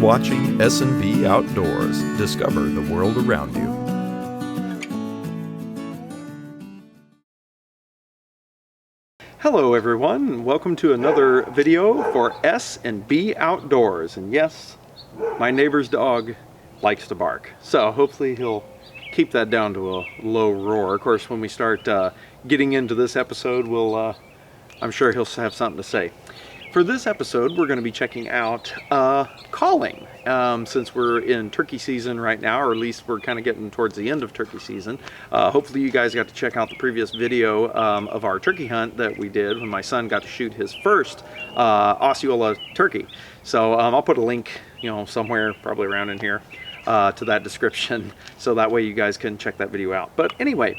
watching S&B Outdoors. Discover the world around you. Hello everyone, welcome to another video for S&B Outdoors. And yes, my neighbor's dog likes to bark, so hopefully he'll keep that down to a low roar. Of course, when we start getting into this episode, I'm sure he'll have something to say. For this episode, we're going to be checking out calling. Since we're in turkey season right now, or at least we're kind of getting towards the end of turkey season. Hopefully you guys got to check out the previous video of our turkey hunt that we did when my son got to shoot his first Osceola turkey. So I'll put a link, somewhere probably around in here to that description, so that way you guys can check that video out. But anyway,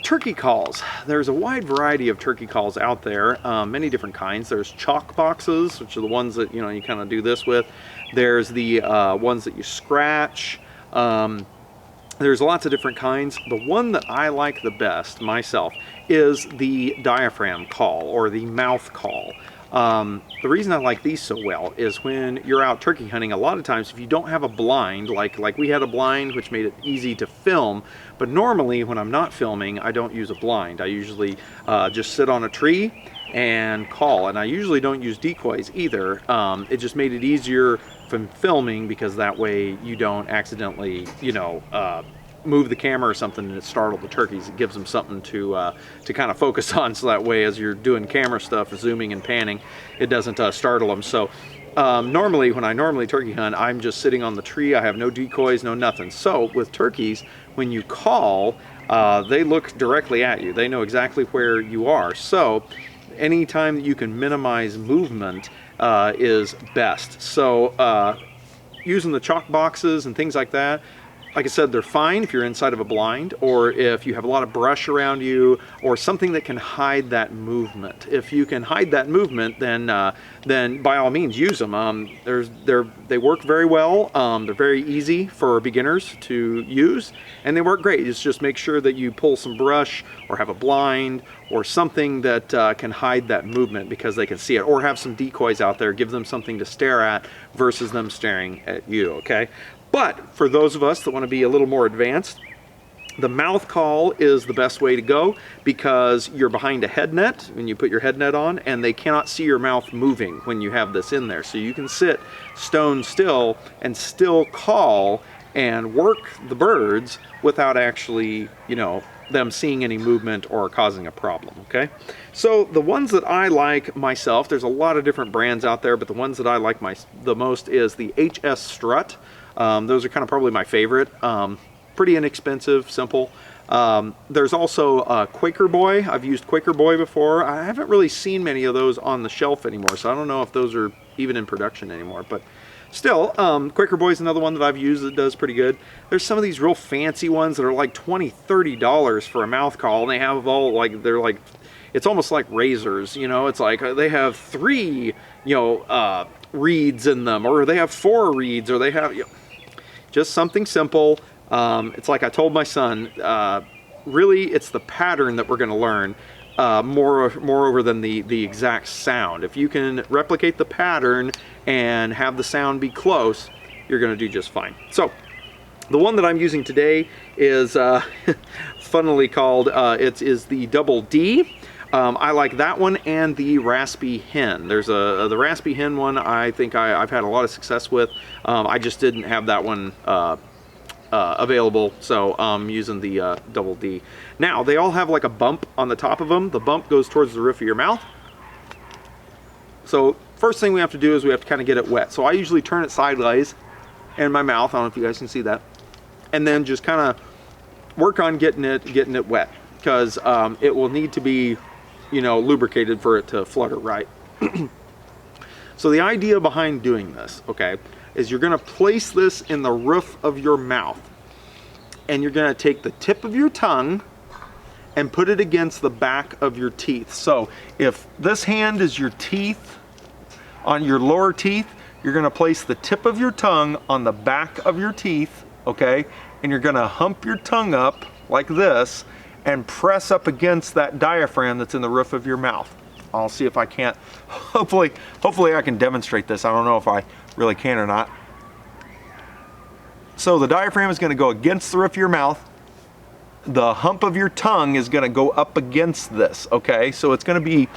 turkey calls. There's a wide variety of turkey calls out there, many different kinds. There's chalk boxes, which are the ones that you kind of do this with. There's the ones that you scratch. There's lots of different kinds. The one that I like the best myself is the diaphragm call, or the mouth call. The reason I like these so well is when you're out turkey hunting, a lot of times if you don't have a blind, like we had a blind which made it easy to film, but normally when I'm not filming I don't use a blind. I usually just sit on a tree and call, and I usually don't use decoys either. It just made it easier from filming because that way you don't accidentally move the camera or something and it startled the turkeys. It gives them something to kind of focus on, so that way as you're doing camera stuff, zooming and panning, it doesn't startle them. So normally when I turkey hunt, I'm just sitting on the tree. I have no decoys, no nothing. So with turkeys, when you call, they look directly at you. They know exactly where you are. So anytime that you can minimize movement is best. So using the chalk boxes and things like that, like I said, they're fine if you're inside of a blind, or if you have a lot of brush around you, or something that can hide that movement. If you can hide that movement, then by all means use them. They work very well. They're very easy for beginners to use, and they work great. Just make sure that you pull some brush, or have a blind, or something that can hide that movement because they can see it, or have some decoys out there. Give them something to stare at versus them staring at you, okay? But for those of us that want to be a little more advanced, the mouth call is the best way to go because you're behind a head net when you put your head net on, and they cannot see your mouth moving when you have this in there. So you can sit stone still and still call and work the birds without actually, them seeing any movement or causing a problem, okay? So the ones that I like myself, there's a lot of different brands out there, but the ones that I like the most is the HS Strut. Those are kind of probably my favorite. Pretty inexpensive, simple. There's also Quaker Boy. I've used Quaker Boy before. I haven't really seen many of those on the shelf anymore, so I don't know if those are even in production anymore. But still, Quaker Boy is another one that I've used that does pretty good. There's some of these real fancy ones that are like $20, $30 for a mouth call, and they have all it's almost like razors, it's like they have 3, reeds in them, or they have 4 reeds, or they have, just something simple. It's like I told my son, really it's the pattern that we're going to learn moreover than the exact sound. If you can replicate the pattern and have the sound be close, you're going to do just fine. So the one that I'm using today is funnily called, it is the Double D. I like that one and the Raspy Hen. There's the Raspy Hen one I think I've had a lot of success with. I just didn't have that one available, so I'm using the Double D. Now, they all have like a bump on the top of them. The bump goes towards the roof of your mouth. So first thing we have to do is we have to kind of get it wet. So I usually turn it sideways in my mouth. I don't know if you guys can see that. And then just kind of work on getting it wet, because it will need to be lubricated for it to flutter right. So the idea behind doing this, okay, is you're going to place this in the roof of your mouth, and you're going to take the tip of your tongue and put it against the back of your teeth. So if this hand is your teeth, on your lower teeth, you're going to place the tip of your tongue on the back of your teeth, okay, and you're going to hump your tongue up like this and press up against that diaphragm that's in the roof of your mouth. I'll see if I can't, hopefully I can demonstrate this. I don't know if I really can or not. So the diaphragm is going to go against the roof of your mouth. The hump of your tongue is going to go up against this, okay? So it's going to be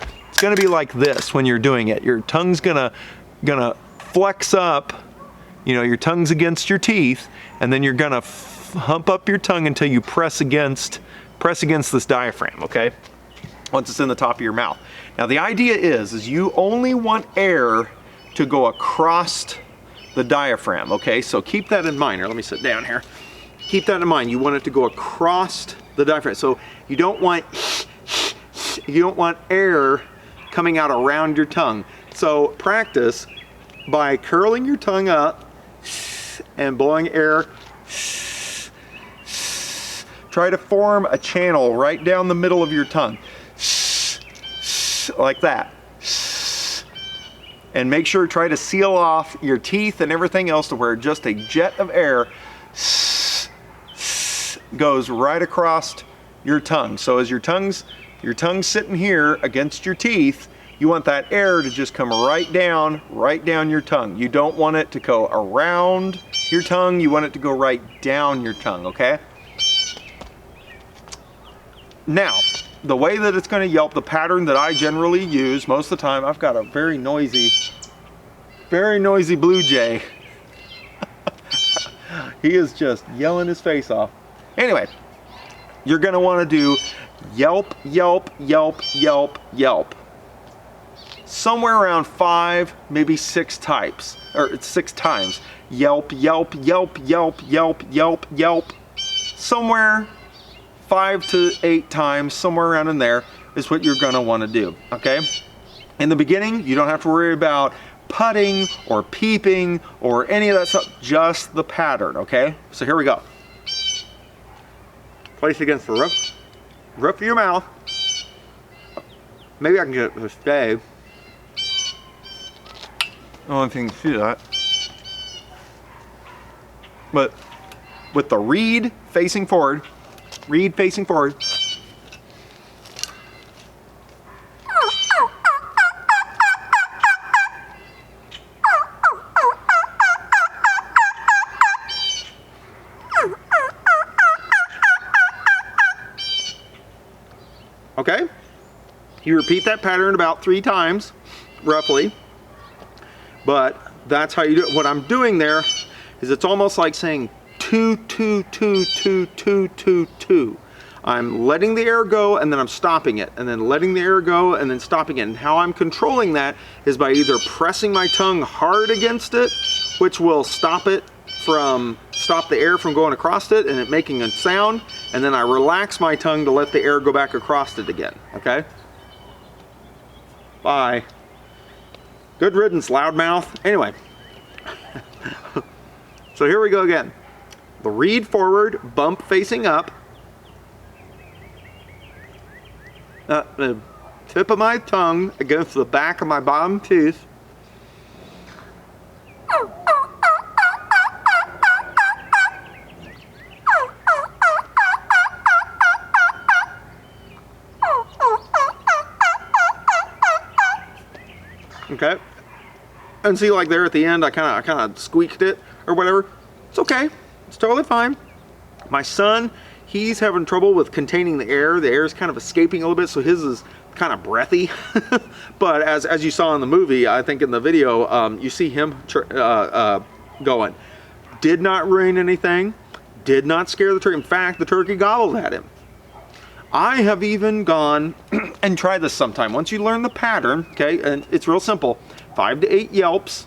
like this when you're doing it. Your tongue's going to flex up, you know, your tongue's against your teeth, and then you're going to hump up your tongue until you press against this diaphragm, okay? Once it's in the top of your mouth. Now the idea is you only want air to go across the diaphragm, okay? So keep that in mind. Here, let me sit down here. Keep that in mind. You want it to go across the diaphragm. So you don't want air coming out around your tongue. So practice by curling your tongue up and blowing air. Try to form a channel right down the middle of your tongue. Like that. And make sure, try to seal off your teeth and everything else to where just a jet of air goes right across your tongue. So as your tongue's sitting here against your teeth, you want that air to just come right down your tongue. You don't want it to go around your tongue, you want it to go right down your tongue, okay? Now, the way that it's going to yelp, the pattern that I generally use most of the time, I've got a very noisy blue jay. He is just yelling his face off. Anyway, you're going to want to do yelp, yelp, yelp, yelp, yelp. Somewhere around 5, maybe 6 types, or 6 times. Yelp, yelp, yelp, yelp, yelp, yelp, yelp. Somewhere 5 to 8 times, somewhere around in there is what you're going to want to do, okay? In the beginning, you don't have to worry about putting or peeping or any of that stuff, just the pattern, okay? So here we go. Place it against the roof of your mouth. Maybe I can get it to stay. I don't think you can see that. But with the reed facing forward, okay? You repeat that pattern about 3 times, roughly. But that's how you do it. What I'm doing there is it's almost like saying 2, 2, 2, 2, 2, 2, 2. I'm letting the air go and then I'm stopping it, and then letting the air go and then stopping it. And how I'm controlling that is by either pressing my tongue hard against it, which will stop the air from going across it and it making a sound, and then I relax my tongue to let the air go back across it again, okay? Bye. Good riddance, loudmouth. Anyway, so here we go again. The reed forward, bump facing up. The tip of my tongue against the back of my bottom teeth. Okay, and see, like there at the end, I kind of squeaked it or whatever. It's okay. It's totally fine. My son, he's having trouble with containing the air. The air is kind of escaping a little bit, so his is kind of breathy. But as you saw in the movie, I think in the video, you see him going. Did not ruin anything. Did not scare the turkey. In fact, the turkey gobbled at him. I have even gone and tried this sometime. Once you learn the pattern, okay, and it's real simple. 5 to 8 yelps.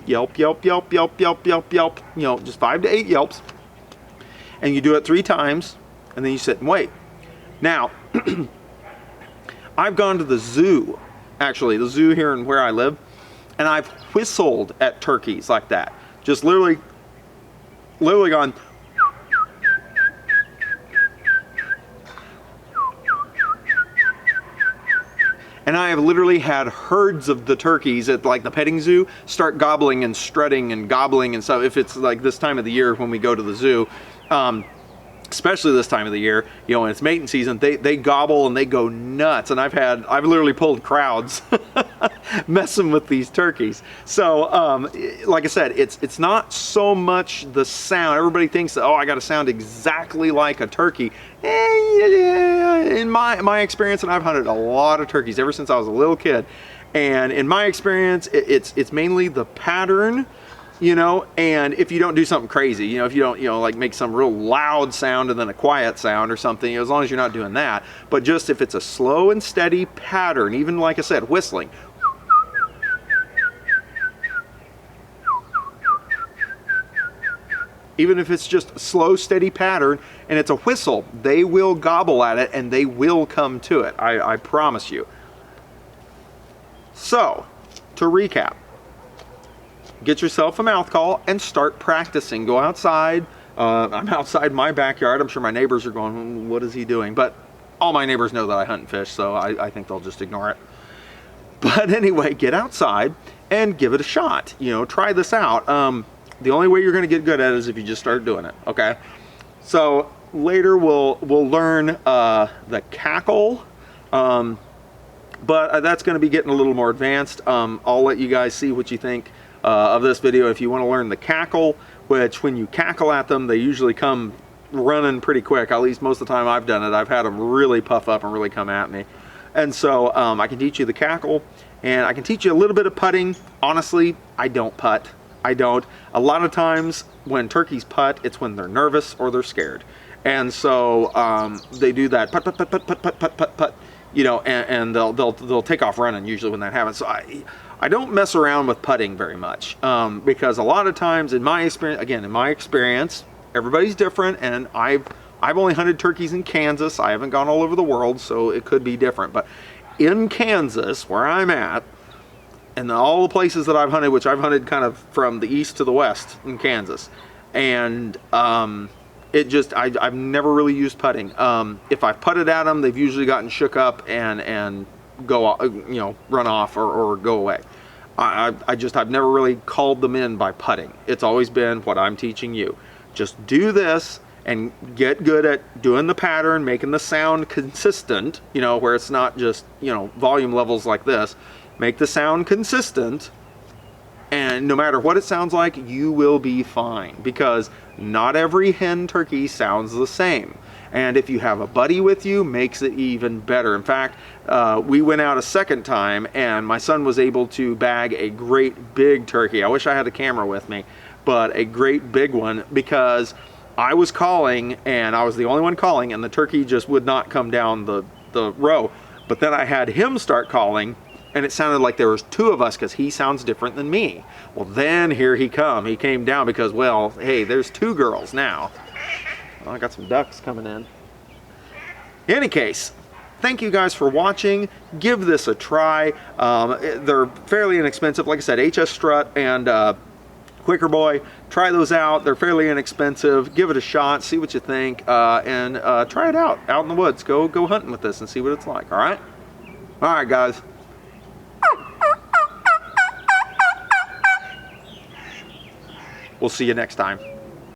Yelp, yelp, yelp, yelp, yelp, yelp, yelp. You know, just 5 to 8 yelps. And you do it 3 times, and then you sit and wait. Now, I've gone to the zoo, actually, the zoo here in where I live, and I've whistled at turkeys like that. Just literally gone. And I have literally had herds of the turkeys at like the petting zoo start gobbling and strutting and gobbling and stuff. If it's like this time of the year when we go to the zoo, especially this time of the year, you know, when it's mating season, they gobble and they go nuts. And I've literally pulled crowds messing with these turkeys. So like I said, it's not so much the sound. Everybody thinks that, oh, I got to sound exactly like a turkey. In my experience, and I've hunted a lot of turkeys ever since I was a little kid, and in my experience, it's mainly the pattern, you know, and if you don't do something crazy, you know, if you don't, you know, like make some real loud sound and then a quiet sound or something, as long as you're not doing that, but just if it's a slow and steady pattern, even like I said, whistling. Even if it's just a slow, steady pattern and it's a whistle, they will gobble at it and they will come to it. I promise you. So, to recap, get yourself a mouth call and start practicing. Go outside. I'm outside my backyard. I'm sure my neighbors are going, what is he doing? But all my neighbors know that I hunt and fish, so I think they'll just ignore it. But anyway, get outside and give it a shot. You know, try this out. The only way you're going to get good at it is if you just start doing it, okay? So later we'll learn the cackle, but that's going to be getting a little more advanced. I'll let you guys see what you think of this video. If you want to learn the cackle, which when you cackle at them, they usually come running pretty quick. At least most of the time I've done it, I've had them really puff up and really come at me. And so I can teach you the cackle, and I can teach you a little bit of putting. Honestly, I don't putt. I don't. A lot of times when turkeys putt, it's when they're nervous or they're scared. And so they do that putt, putt, putt, putt, putt, putt, putt, putt, putt, you know, and they'll take off running usually when that happens. So I don't mess around with putting very much because a lot of times in my experience, everybody's different, and I've only hunted turkeys in Kansas. I haven't gone all over the world, so it could be different. But in Kansas, where I'm at, and all the places that I've hunted, which I've hunted kind of from the east to the west in Kansas, and I've never really used putting. If I've putted at them, they've usually gotten shook up and go, you know, run off or go away. I've never really called them in by putting. It's always been what I'm teaching you. Just do this and get good at doing the pattern, making the sound consistent, you know, where it's not just, you know, volume levels like this. Make the sound consistent, and no matter what it sounds like, you will be fine, because not every hen turkey sounds the same. And if you have a buddy with you, makes it even better. In fact, we went out a second time and my son was able to bag a great big turkey. I wish I had a camera with me, but a great big one, because I was calling and I was the only one calling, and the turkey just would not come down the row. But then I had him start calling, and it sounded like there was two of us because he sounds different than me. Well, then here he came down because, well, hey, there's two girls now. Well, I got some ducks coming in. In any case, thank you guys for watching. Give this a try. They're fairly inexpensive. Like I said, HS Strut and Quicker Boy. Try those out. They're fairly inexpensive. Give it a shot. See what you think. And try it out in the woods. Go hunting with this and see what it's like. All right? All right, guys. We'll see you next time.